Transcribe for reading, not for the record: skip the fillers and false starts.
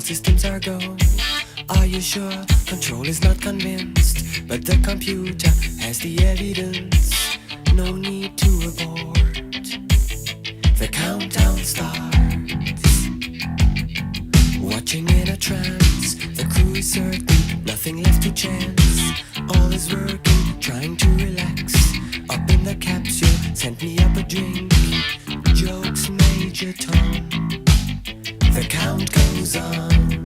systems are go. Are you sure? Control is not convinced, but the computer has the evidence. No need to abort. The countdown starts. Watching in a trance, the crew is certain, nothing left to chance. All is working, trying to relax. Up in the capsule, sent me up a drink. Jokes, Major Tom. The count goes on.